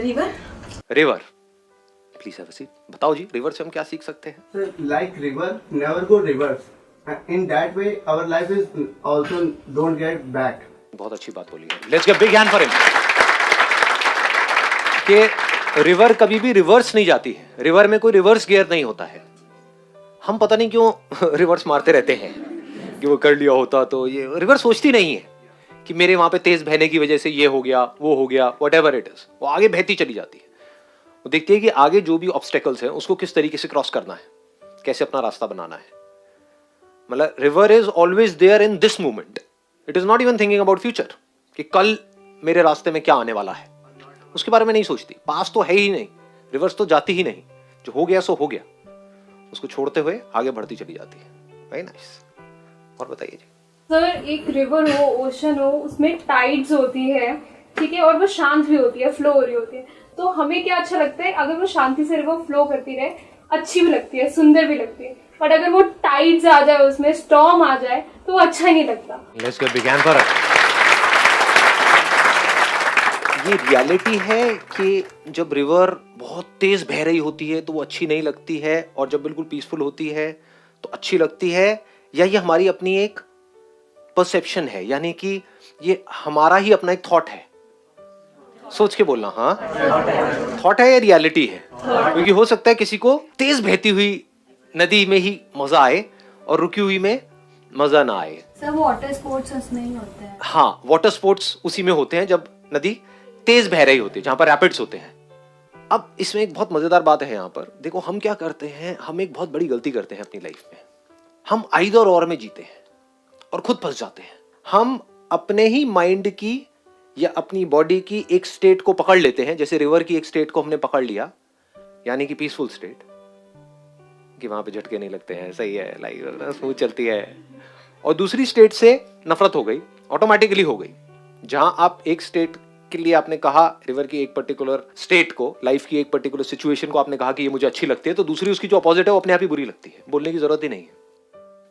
River. River, please have a seat. बताओ जी, river से हम क्या सीख सकते हैं? Sir, like river, never go reverse. In that way, our life is also don't get back. बहुत अच्छी बात बोली है। Let's give big hand for him. कि रिवर कभी भी रिवर्स नहीं जाती है, रिवर में कोई रिवर्स गियर नहीं होता है। हम पता नहीं क्यों रिवर्स मारते रहते हैं कि वो कर लिया होता तो ये। रिवर सोचती नहीं है कि मेरे वहां पे तेज बहने की वजह से ये हो गया, वो हो गया, व्हाटएवर इट इज। वो आगे बहती चली जाती है। वो देखती है कि आगे जो भी ऑब्स्टेकल्स हैं उसको किस तरीके से क्रॉस करना है, कैसे अपना रास्ता बनाना है। मतलब river is always there in this moment. It is not even thinking about future कि कल मेरे रास्ते में क्या आने वाला है, उसके बारे में नहीं सोचती। पास तो है ही नहीं, रिवर्स तो जाती ही नहीं। जो हो गया सो हो गया, उसको छोड़ते हुए आगे बढ़ती चली जाती है। Very nice. और बताइए जी। सर, एक रिवर हो, ओशन हो, उसमें टाइड्स होती है, ठीक है, और वो शांत भी होती है, फ्लो हो रही होती है, तो हमें क्या अच्छा लगता है? अगर वो शांति से रिवर फ्लो करती रहे, अच्छी भी लगती है, सुंदर भी लगती है। बट अगर वो टाइड्स आ जाए, उसमें स्टॉर्म आ जाए, तो वो अच्छा ही नहीं लगता। Let's give big hand for her. ये रियलिटी है कि जब रिवर बहुत तेज बह रही होती है तो वो अच्छी नहीं लगती है, और जब बिल्कुल पीसफुल होती है तो अच्छी लगती है। या ये हमारी अपनी एक परसेप्शन है, यानी कि ये हमारा ही अपना एक थॉट है। सोच के बोलना, हाँ, थॉट है या रियलिटी है? क्योंकि हो सकता है किसी को तेज बहती हुई नदी में ही मजा आए और रुकी हुई में मजा ना आए। सर, वाटर स्पोर्ट्स उसमें ही होते हैं। हाँ, वाटर स्पोर्ट्स उसी में होते हैं जब नदी तेज बह रही होती है, जहां पर रैपिड्स होते हैं। अब इसमें एक बहुत मजेदार बात है। यहाँ पर देखो, हम क्या करते हैं, हम एक बहुत बड़ी गलती करते हैं अपनी लाइफ में। हम आइदर और में जीते हैं और खुद फंस जाते हैं। हम अपने ही माइंड की या अपनी बॉडी की एक स्टेट को पकड़ लेते हैं, जैसे रिवर की एक स्टेट को हमने पकड़ लिया, यानी कि पीसफुल स्टेट, कि वहां पे झटके नहीं लगते हैं, सही है, लाइफ स्मूथ चलती है। और दूसरी स्टेट से नफरत हो गई, ऑटोमेटिकली हो गई। जहां आप एक स्टेट के लिए आपने कहा, रिवर की एक पर्टिकुलर स्टेट को, लाइफ की एक पर्टिकुलर सिचुएशन को आपने कहा कि ये मुझे अच्छी लगती है, तो दूसरी उसकी जो अपोजिट है वो अपने आप ही बुरी लगती है, बोलने की जरूरत ही नहीं है।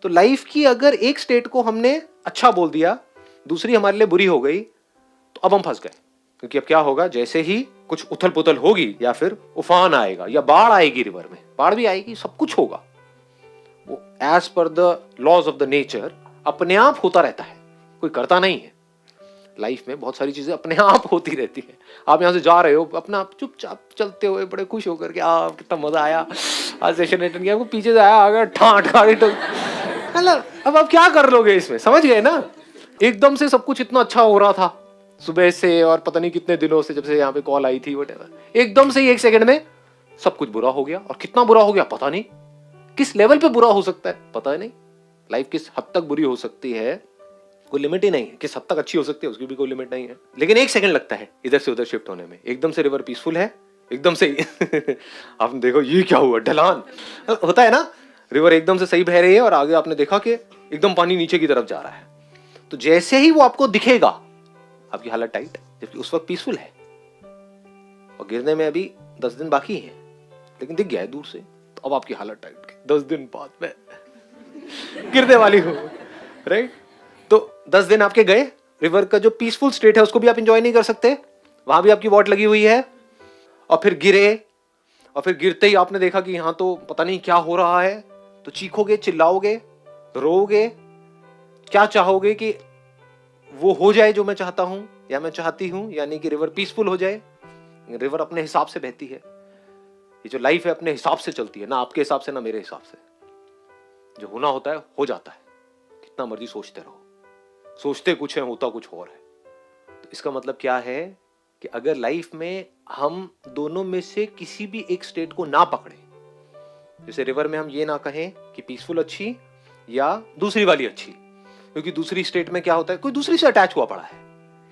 तो लाइफ की अगर एक स्टेट को हमने अच्छा बोल दिया, दूसरी हमारे लिए बुरी हो गई, तो अब हम फंस गए। क्योंकि अब क्या होगा, जैसे ही कुछ उथल पुथल होगी या फिर उफान आएगा या बाढ़ आएगी, रिवर में बाढ़ भी आएगी, सब कुछ होगा, वो as per the laws of the nature अपने आप होता रहता है, कोई करता नहीं है। लाइफ में बहुत सारी चीजें अपने आप होती रहती है। आप यहाँ से जा रहे हो, अपना चुपचाप चलते हुए बड़े खुश होकर के, कितना मजा आया, आज सेशन अटेंड किया, वो पीछे से आया, आगे ठाट गाड़ी तो मतलब अब आप क्या कर लोगे इसमें, समझ गए ना? एकदम से सब कुछ इतना अच्छा हो रहा था सुबह से, और पता नहीं कितने दिनों से, जब से यहाँ पे कॉल आई थी, व्हाटएवर, एकदम से ही एक सेकंड में सब कुछ बुरा हो गया। और कितना बुरा हो गया पता नहीं, किस लेवल पे बुरा हो सकता है पता नहीं। लाइफ किस हद तक बुरी हो सकती है कोई लिमिट ही नहीं है, किस हद तक अच्छी हो सकती है उसकी भी कोई लिमिट नहीं है। लेकिन एक सेकंड लगता है इधर से उधर शिफ्ट होने में। एकदम से रिवर पीसफुल है, एकदम से आपने देखो ये क्या हुआ, ढलान होता है ना, रिवर एकदम से सही बह रही है और आगे आपने देखा कि एकदम पानी नीचे की तरफ जा रहा है। तो जैसे ही वो आपको दिखेगा, आपकी हालत टाइट, जबकि उस वक्त पीसफुल है और गिरने में अभी 10 दिन बाकी है, लेकिन दिख गया है दूर से, तो अब आपकी हालत टाइट, 10 दिन बाद में गिरने वाली हो, राइट? तो 10 दिन आपके गए, रिवर का जो पीसफुल स्टेट है उसको भी आप एंजॉय नहीं कर सकते, वहां भी आपकी वॉट लगी हुई है। और फिर गिरे, और फिर गिरते ही आपने देखा कि यहां तो पता नहीं क्या हो रहा है, तो चीखोगे, चिल्लाओगे, रोओगे, क्या चाहोगे कि वो हो जाए जो मैं चाहता हूं या मैं चाहती हूं, यानी कि रिवर पीसफुल हो जाए। रिवर अपने हिसाब से बहती है, ये जो लाइफ है अपने हिसाब से चलती है, ना आपके हिसाब से ना मेरे हिसाब से। जो होना होता है हो जाता है, कितना मर्जी सोचते रहो, सोचते कुछ है होता कुछ और है। तो इसका मतलब क्या है कि अगर लाइफ में हम दोनों में से किसी भी एक स्टेट को ना पकड़े, जैसे रिवर में हम ये ना कहें कि पीसफुल अच्छी या दूसरी वाली अच्छी, क्योंकि दूसरी स्टेट में क्या होता है, कोई दूसरी से अटैच हुआ पड़ा है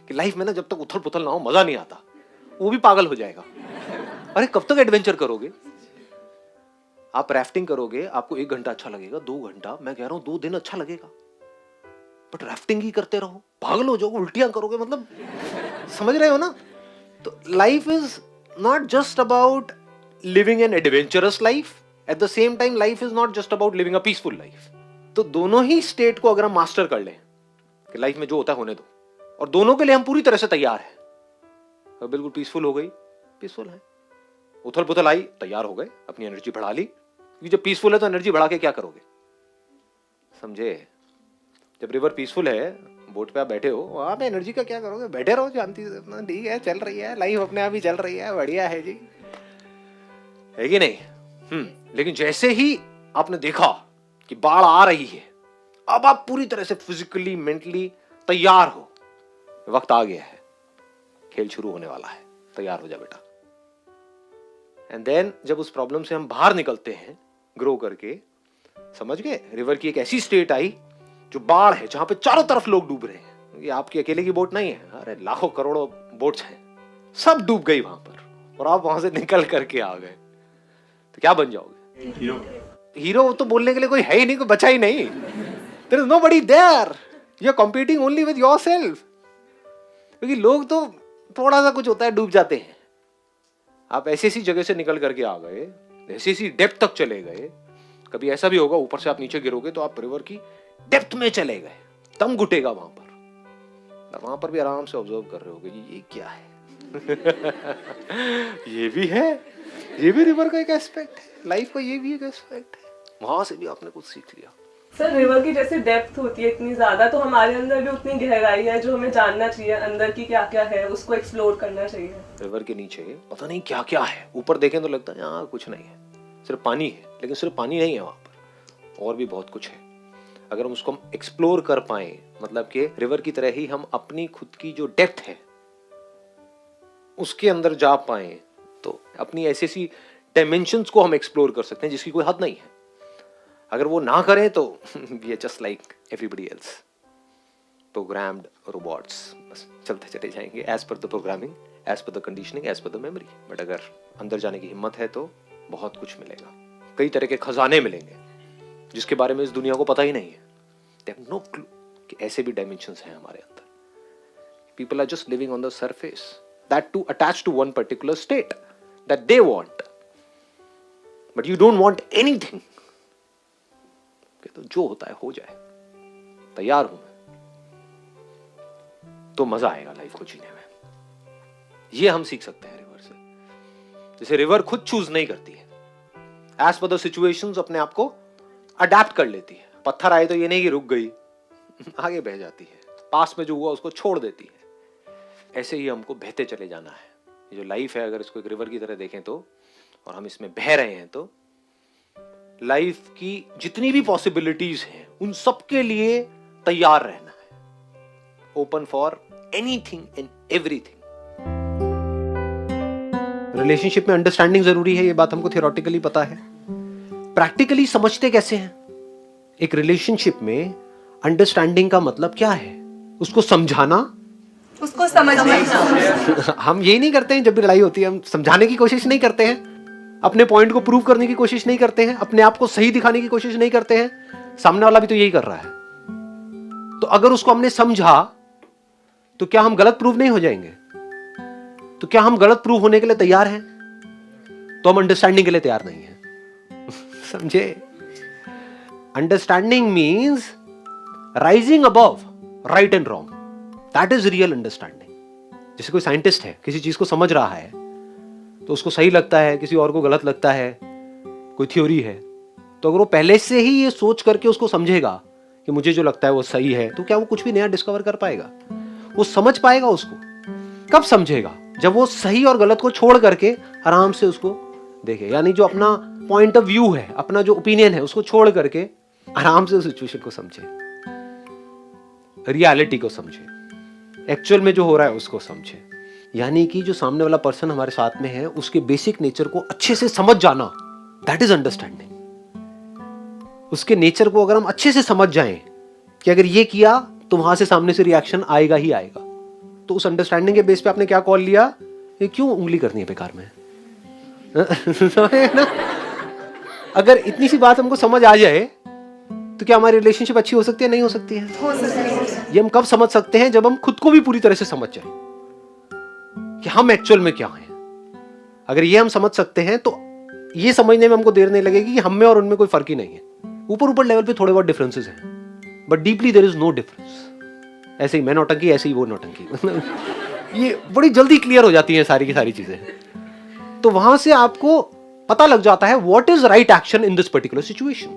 कि लाइफ में ना जब तक उथल पुथल ना हो मजा नहीं आता, वो भी पागल हो जाएगा। अरे कब तक एडवेंचर करोगे? आप राफ्टिंग करोगे, आपको 1 घंटा अच्छा लगेगा, 2 घंटा, मैं कह रहा हूं 2 दिन अच्छा लगेगा, बट राफ्टिंग ही करते रहो, पागल हो जाओगे, उल्टियां करोगे, मतलब समझ रहे हो ना? तो life is not just about living an adventurous life, at the same time life is not just about living a peaceful life. तो दोनों ही स्टेट को अगर हम मास्टर कर लें कि लाइफ में जो होता है होने दो, और दोनों के लिए हम पूरी तरह से तैयार हैं, बिल्कुल पीसफुल हो गई, पीसफुल हैं। उथल पुथल आई, तैयार हो गए, अपनी एनर्जी बढ़ा ली, क्योंकि जब पीसफुल है तो एनर्जी बढ़ा के क्या करोगे, समझे। जब रिवर पीसफुल है, बोट पे आप बैठे हो, वहां पे एनर्जी का क्या करोगे, बैठे रहो शांति से, अपना ठीक है, चल रही है लाइफ, अपने आप ही चल रही है, बढ़िया है जी, है कि नहीं। लेकिन जैसे ही आपने देखा कि बाढ़ आ रही है, अब आप पूरी तरह से फिजिकली मेंटली तैयार हो, वक्त आ गया है, खेल शुरू होने वाला है, तैयार हो जा बेटा। एंड देन जब उस प्रॉब्लम से हम बाहर निकलते हैं ग्रो करके, समझ गए, रिवर की एक ऐसी स्टेट आई जो बाढ़ है, जहां पे चारों तरफ लोग डूब रहे हैं। ये आपकी अकेले की बोट नहीं है, अरे लाखों करोड़ों बोट्स हैं, सब डूब गई वहां पर, और आप वहां से निकल करके आ गए, तो क्या बन जाओगे, हीरो। तो बोलने के लिए कोई है ही नहीं, कोई बचा ही नहीं, there is nobody there, you are competing only with yourself. क्योंकि लोग तो थोड़ा सा कुछ होता है डूब जाते हैं, आप ऐसी ऐसी जगह से निकल करके आ गए, ऐसी ऐसी डेप्थ तक चले गए। कभी ऐसा भी होगा ऊपर से आप नीचे गिरोगे तो आप रिवर की डेप्थ में चले गए, दम घुटेगा वहां पर भी आराम से ऑब्जर्व कर रहे होगे, ये क्या है ये भी है, ये भी रिवर का एक एस्पेक्ट है, लाइफ का ये भी एक एस्पेक्ट है, वहां से भी आपने कुछ सीख लिया। सर रिवर की जैसे डेप्थ होती है इतनी ज्यादा, तो हमारे अंदर भी उतनी गहराई है जो हमें जानना चाहिए, अंदर की क्या क्या है उसको एक्सप्लोर करना चाहिए। रिवर के नीचे पता नहीं क्या क्या है, ऊपर देखें तो लगता है यहाँ कुछ नहीं है, सिर्फ पानी है, लेकिन सिर्फ पानी नहीं है, वहां पर और भी बहुत कुछ है। अगर हम उसको एक्सप्लोर कर पाए, मतलब कि रिवर की तरह ही हम अपनी खुद की जो डेप्थ है उसके अंदर जा पाए, तो अपनी ऐसी ऐसी डायमेंशंस को हम एक्सप्लोर कर सकते हैं जिसकी कोई हद नहीं है। अगर वो ना करें तो we are just like everybody else, programmed robots, बस चलते चले जाएंगे as per the programming, as per the conditioning, as per the memory. But अगर अंदर जाने की हिम्मत है तो बहुत कुछ मिलेगा, कई तरह के खजाने मिलेंगे जिसके बारे में इस दुनिया को पता ही नहीं है। दे हैव नो क्लू कि ऐसे भी डायमेंशंस हैं हमारे अंदर। People are just living on the surface, that too attach to one particular state that they want, but you don't want anything. तो जो होता है हो जाए, तैयार हूं मैं, तो मजा आएगा लाइफ को जीने में। ये हम सीख सकते हैं रिवर से। जैसे रिवर खुद चूज नहीं करती है, एज पर द सिचुएशंस अपने आप को अडेप्ट कर लेती है। पत्थर आए तो ये नहीं कि रुक गई, आगे बह जाती है, पास में जो हुआ उसको छोड़ देती है। ऐसे ही हमको बहते चले जाना है। ये जो लाइफ है, अगर इसको एक रिवर की तरह देखें तो, और हम इसमें बह रहे हैं, तो लाइफ की जितनी भी पॉसिबिलिटीज हैं उन सब के लिए तैयार रहना है, open for anything and everything. Relationship में अंडरस्टैंडिंग जरूरी है, ये बात हमको थियोरेटिकली पता है। प्रैक्टिकली समझते कैसे हैं? एक रिलेशनशिप में अंडरस्टैंडिंग का मतलब क्या है? उसको समझाना, उसको समझना। हम यही नहीं करते हैं जब भी लड़ाई होती है, हम समझाने की कोशिश नहीं करते हैं, अपने पॉइंट को प्रूव करने की कोशिश नहीं करते हैं, अपने आप को सही दिखाने की कोशिश नहीं करते हैं। सामने वाला भी तो यही कर रहा है। तो अगर उसको हमने समझा तो क्या हम गलत प्रूव नहीं हो जाएंगे? तो क्या हम गलत प्रूव होने के लिए तैयार हैं? तो हम अंडरस्टैंडिंग के लिए तैयार नहीं है। समझे? Understanding means rising above right and wrong, that is real understanding. जैसे कोई साइंटिस्ट है, किसी चीज को समझ रहा है तो उसको सही लगता है, किसी और को गलत लगता है, कोई थ्योरी है, तो अगर वो पहले से ही ये सोच करके उसको समझेगा कि मुझे जो लगता है वो सही है, तो क्या वो कुछ भी नया डिस्कवर कर पाएगा? वो समझ पाएगा उसको? कब समझेगा? जब वो सही और गलत को छोड़ करके आराम से उसको देखे। यानी जो अपना पॉइंट ऑफ व्यू है, अपना जो ओपिनियन है, उसको छोड़ करके आराम से उस सिचुएशन को समझे, रियलिटी को समझे, एक्चुअल में जो हो रहा है उसको समझे। यानी कि जो सामने वाला पर्सन हमारे साथ में है उसके बेसिक नेचर को अच्छे से समझ जाना, दैट इज अंडरस्टैंडिंग। उसके नेचर को अगर हम अच्छे से समझ जाएं कि अगर ये किया तो वहां से सामने से रिएक्शन आएगा ही आएगा, तो उस अंडरस्टैंडिंग के बेस पे आपने क्या कॉल लिया, ये क्यों उंगली करनी है बेकार में? ना? अगर इतनी सी बात हमको समझ आ जाए तो क्या हमारी रिलेशनशिप अच्छी हो सकती है? नहीं हो सकती है? हो सकती है। ये हम कब समझ सकते हैं? जब हम खुद को भी पूरी तरह से समझ जाए कि हम एक्चुअल में क्या हैं। अगर ये हम समझ सकते हैं तो ये समझने में हमको देर नहीं लगेगी कि हम में और उनमें कोई फर्क ही नहीं है। ऊपर ऊपर लेवल पे थोड़े बहुत डिफरेंसेस हैं, but deeply there is no difference. ऐसे ही मैं नौटंकी, ऐसे ही वो नौटंकी। ये बड़ी जल्दी क्लियर हो जाती हैं सारी की सारी चीजें। तो वहां से आपको पता लग जाता है what is right action in this particular situation.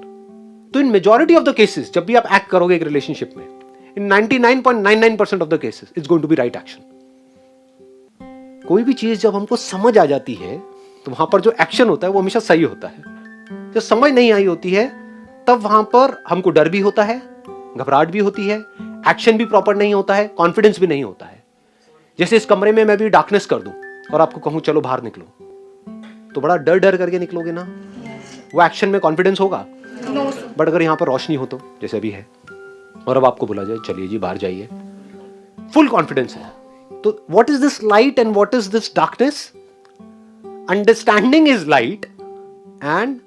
तो in majority of the cases जब भी आप एक्ट करोगे एक रिलेशनशिप में, in 99.99% of the cases it's going to be right action. कोई भी चीज जब हमको समझ आ जाती है तो वहां पर जो एक्शन होता है वो हमेशा सही होता है। जब समझ नहीं आई होती है तब वहां पर हमको डर भी होता है, घबराहट भी होती है, एक्शन भी प्रॉपर नहीं होता है, कॉन्फिडेंस भी नहीं होता है। जैसे इस कमरे में मैं भी डार्कनेस कर दूं और आपको कहूं चलो बाहर निकलो, तो बड़ा डर डर करके निकलोगे ना, वो एक्शन में कॉन्फिडेंस होगा। बट अगर यहां पर रोशनी हो तो जैसे अभी है, और अब आपको बोला जाए चलिए जी बाहर जाइए, फुल कॉन्फिडेंस है। तो what is this light and what is this darkness? Understanding is light and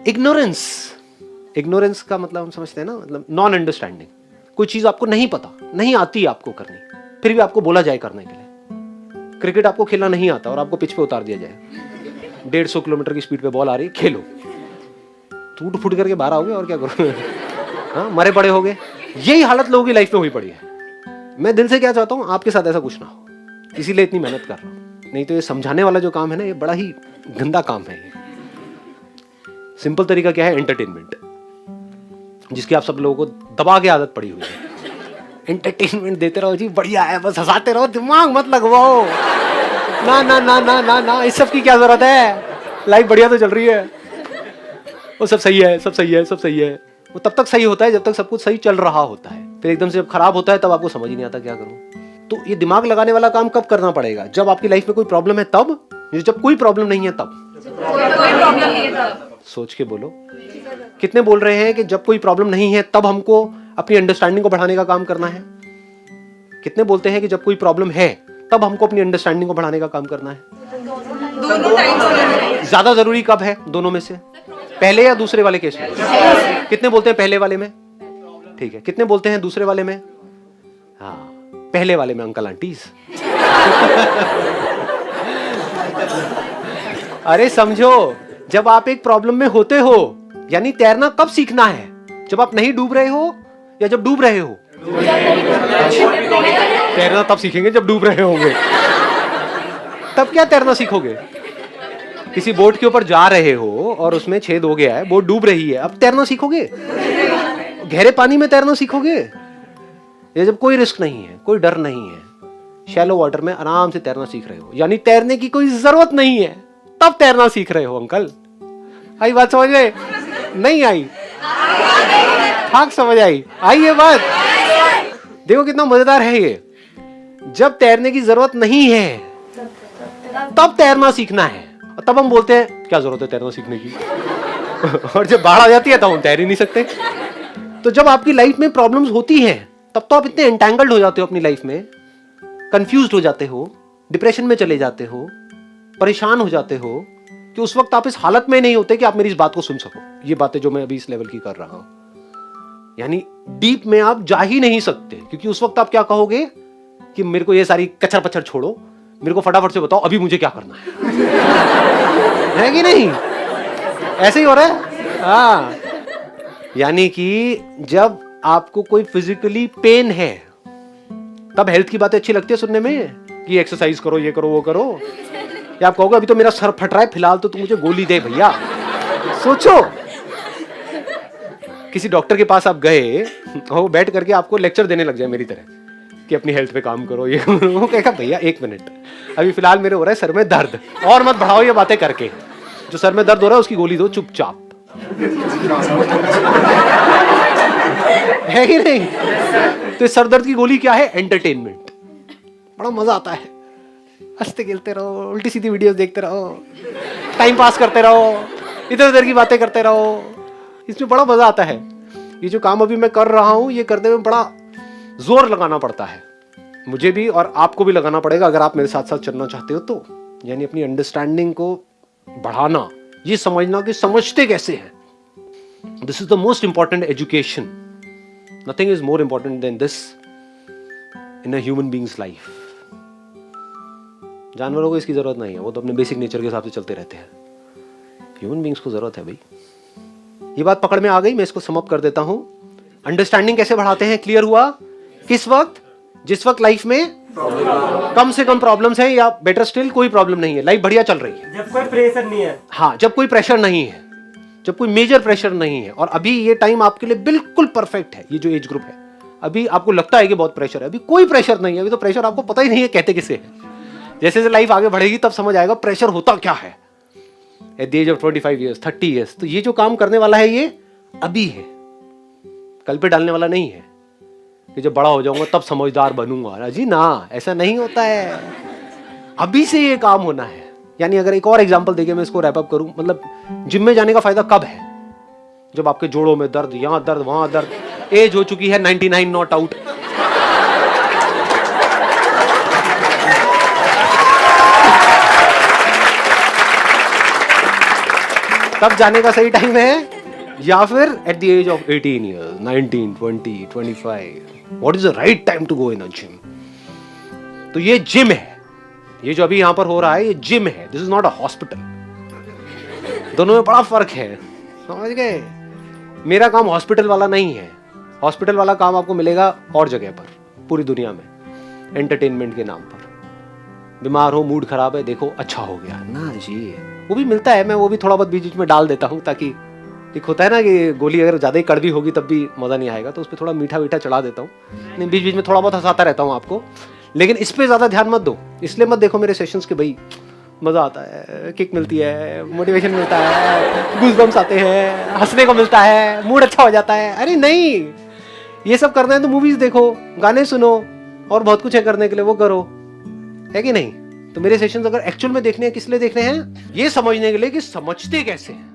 ignorance का मतलब हम समझते हैं ना, मतलब नॉन अंडरस्टैंडिंग। कोई चीज आपको नहीं पता, नहीं आती आपको करनी, फिर भी आपको बोला जाए करने के लिए। क्रिकेट आपको खेलना नहीं आता और आपको पिच पे उतार दिया जाए, 150 किलोमीटर की स्पीड पे बॉल आ रही है, खेलो, टूट फूट करके बाहर आओगे और क्या करोगे? हाँ, मरे पड़े होगे। यही हालत लोगों की लाइफ में हुई पड़ी है। मैं दिल से क्या चाहता हूं, आपके साथ ऐसा कुछ ना हो, इसीलिए इतनी मेहनत कर रहा हूं। नहीं तो ये समझाने वाला जो काम है ना, ये बड़ा ही गंदा काम है। ये सिंपल तरीका क्या है? एंटरटेनमेंट, जिसकी आप सब लोगों को दबा के आदत पड़ी हुई है। एंटरटेनमेंट देते रहो जी, बढ़िया है, बस हंसाते रहो, दिमाग मत लगवाओ। ना ना ना ना ना ना, इस सब की क्या जरूरत है? लाइफ बढ़िया तो चल रही है, वो सब सही है, सब सही है, सब सही है। वो तब तक सही होता है जब तक सब कुछ सही चल रहा होता है। फिर एकदम से जब खराब होता है तब आपको समझ ही नहीं आता क्या करूं। तो ये दिमाग लगाने वाला काम कब करना पड़ेगा? जब आपकी लाइफ में कोई प्रॉब्लम है तब, जब कोई प्रॉब्लम नहीं है तब। कोई प्रॉब्लम नहीं है तब। सोच के बोलो, कितने बोल रहे हैं कि जब कोई प्रॉब्लम नहीं है तब हमको अपनी अंडरस्टैंडिंग को बढ़ाने का काम करना है? कितने बोलते हैं कि जब कोई प्रॉब्लम है तब हमको अपनी अंडरस्टैंडिंग को बढ़ाने का काम करना है? दोनों टाइम ज्यादा जरूरी कब है दोनों में से, पहले या दूसरे वाले केस में? कितने बोलते हैं पहले वाले में? ठीक है, कितने बोलते हैं दूसरे वाले में? हाँ, पहले वाले में अंकल आंटीज। अरे समझो, जब आप एक प्रॉब्लम में होते हो, यानी तैरना कब सीखना है? जब आप नहीं डूब रहे हो या जब डूब रहे हो? तैरना तब सीखेंगे जब डूब रहे होंगे। तब क्या तैरना सीखोगे? किसी बोट के ऊपर जा रहे हो और उसमें छेद हो गया है, बोट डूब रही है, अब तैरना सीखोगे? गहरे पानी में तैरना सीखोगे? या जब कोई रिस्क नहीं है, कोई डर नहीं है, शैलो वाटर में आराम से तैरना सीख रहे हो, यानी तैरने की कोई जरूरत नहीं है, तब तैरना सीख रहे हो। अंकल आई बात समझ में? नहीं आई? ठाक समझ आई? आई ये बात? देखो कितना मजेदार है ये। जब तैरने की जरूरत नहीं है तब तैरना सीखना है, और तब हम बोलते हैं क्या जरूरत है तैरना सीखने की। और जब बाढ़ आ जाती है तब हम तैर ही नहीं सकते। तो जब आपकी लाइफ में प्रॉब्लम्स होती हैं तब तो आप इतने एंटैंगल्ड हो जाते हो अपनी लाइफ में, कंफ्यूज्ड हो जाते हो, डिप्रेशन में चले जाते हो, परेशान हो जाते हो, कि उस वक्त आप इस हालत में नहीं होते कि आप मेरी इस बात को सुन सको। ये बातें जो मैं अभी इस लेवल की कर रहा हूं, यानी डीप में आप जा ही नहीं सकते, क्योंकि उस वक्त आप क्या कहोगे कि मेरे को ये सारी कचर पचर छोड़ो, मेरे को फटाफट से बताओ अभी मुझे क्या करना है कि नहीं? ऐसे ही हो रहा है। हाँ, यानी कि जब आपको कोई फिजिकली पेन है तब हेल्थ की बातें अच्छी लगती है सुनने में, कि एक्सरसाइज करो, ये करो, वो करो। या आप कहोगे अभी तो मेरा सर फट रहा है, फिलहाल तो तुम मुझे गोली दे भैया। सोचो, किसी डॉक्टर के पास आप गए, वो बैठ करके आपको लेक्चर देने लग जाए मेरी तरह कि अपनी हेल्थ पे काम करो, ये वो कहेगा भैया एक मिनट, अभी फिलहाल मेरे हो रहा है सर में दर्द, और मत बढ़ाओ ये बातें करके, जो सर में दर्द हो रहा है उसकी गोली दो चुपचाप। है कि नहीं? तो सर दर्द की गोली क्या है? एंटरटेनमेंट। बड़ा मजा आता है, हंसते खेलते रहो, उल्टी सीधी वीडियोस देखते रहो, टाइम पास करते रहो, इधर उधर की बातें करते रहो, इसमें बड़ा मजा आता है। ये जो काम अभी मैं कर रहा हूं, ये करने में बड़ा जोर लगाना पड़ता है मुझे भी, और आपको भी लगाना पड़ेगा अगर आप मेरे साथ साथ चलना चाहते हो तो। यानी अपनी अंडरस्टैंडिंग को बढ़ाना, ये समझना कि समझते कैसे हैं। This is the most important education, nothing is more important than this in a human beings life. जानवरों को इसकी जरूरत नहीं है, वो तो अपने बेसिक नेचर के हिसाब से चलते रहते हैं। ह्यूमन बीइंग्स को जरूरत है भाई। ये बात पकड़ में आ गई, मैं इसको सम अप कर देता हूं। अंडरस्टैंडिंग कैसे बढ़ाते हैं? क्लियर हुआ? किस वक्त? जिस वक्त लाइफ में कम से कम प्रॉब्लम्स है, या बेटर स्टिल कोई प्रॉब्लम नहीं है, लाइफ बढ़िया चल रही है। जब कोई प्रेशर नहीं है। हाँ, जब कोई प्रेशर नहीं है, जब कोई मेजर प्रेशर नहीं है। और अभी ये टाइम आपके लिए बिल्कुल परफेक्ट है। ये जो एज ग्रुप है, अभी आपको लगता है कि बहुत प्रेशर है, अभी कोई प्रेशर नहीं है। अभी तो प्रेशर आपको पता ही नहीं है कहते किसे है। जैसे जैसे लाइफ आगे बढ़ेगी तब समझ आएगा प्रेशर होता क्या है। At the age of 25 years, 30 years, तो ये जो काम करने वाला है ये अभी है, कल पे डालने वाला नहीं है कि जब बड़ा हो जाऊंगा तब समझदार बनूंगा। जी ना, ऐसा नहीं होता है। अभी से ये काम होना है। यानी अगर एक और एग्जांपल देके मैं इसको रैप अप करूं, मतलब जिम में जाने का फायदा कब है? जब आपके जोड़ों में दर्द, यहां दर्द, वहां दर्द, एज हो चुकी है 99 नॉट आउट। तब जाने का सही टाइम है, या फिर at the age of 18 years, 19, 20, 25। What is the right time to go in a gym? तो ये जिम है। ये जो अभी यहां पर हो रहा है ये जिम है। This is not a hospital. दोनों में बड़ा फर्क है, समझ गए? मेरा काम हॉस्पिटल वाला नहीं है। हॉस्पिटल वाला काम आपको मिलेगा और जगह पर, पूरी दुनिया में, एंटरटेनमेंट के नाम पर। बीमार हो, मूड खराब है, देखो अच्छा हो गया ना जी, वो भी मिलता है। मैं वो भी थोड़ा बहुत बीच बीच में डाल देता हूँ, ताकि एक होता है ना कि गोली अगर ज्यादा ही कड़वी होगी तब भी मजा नहीं आएगा, तो उस पर थोड़ा मीठा मीठा चढ़ा देता हूँ। नहीं, बीच बीच में थोड़ा बहुत हंसाता रहता हूँ आपको, लेकिन इस पे ज्यादा ध्यान मत दो। इसलिए मत देखो मेरे सेशंस के, भाई मजा आता है, किक मिलती है, मोटिवेशन मिलता है, गूज़बम्स आते हैं, हंसने को मिलता है, मूड अच्छा हो जाता है। अरे नहीं, ये सब करना है तो मूवीज देखो, गाने सुनो, और बहुत कुछ है करने के लिए, वो करो, है कि नहीं? तो मेरे सेशंस अगर एक्चुअल में देखने हैं, किस लिए देखने हैं? ये समझने के लिए कि समझते कैसे हैं।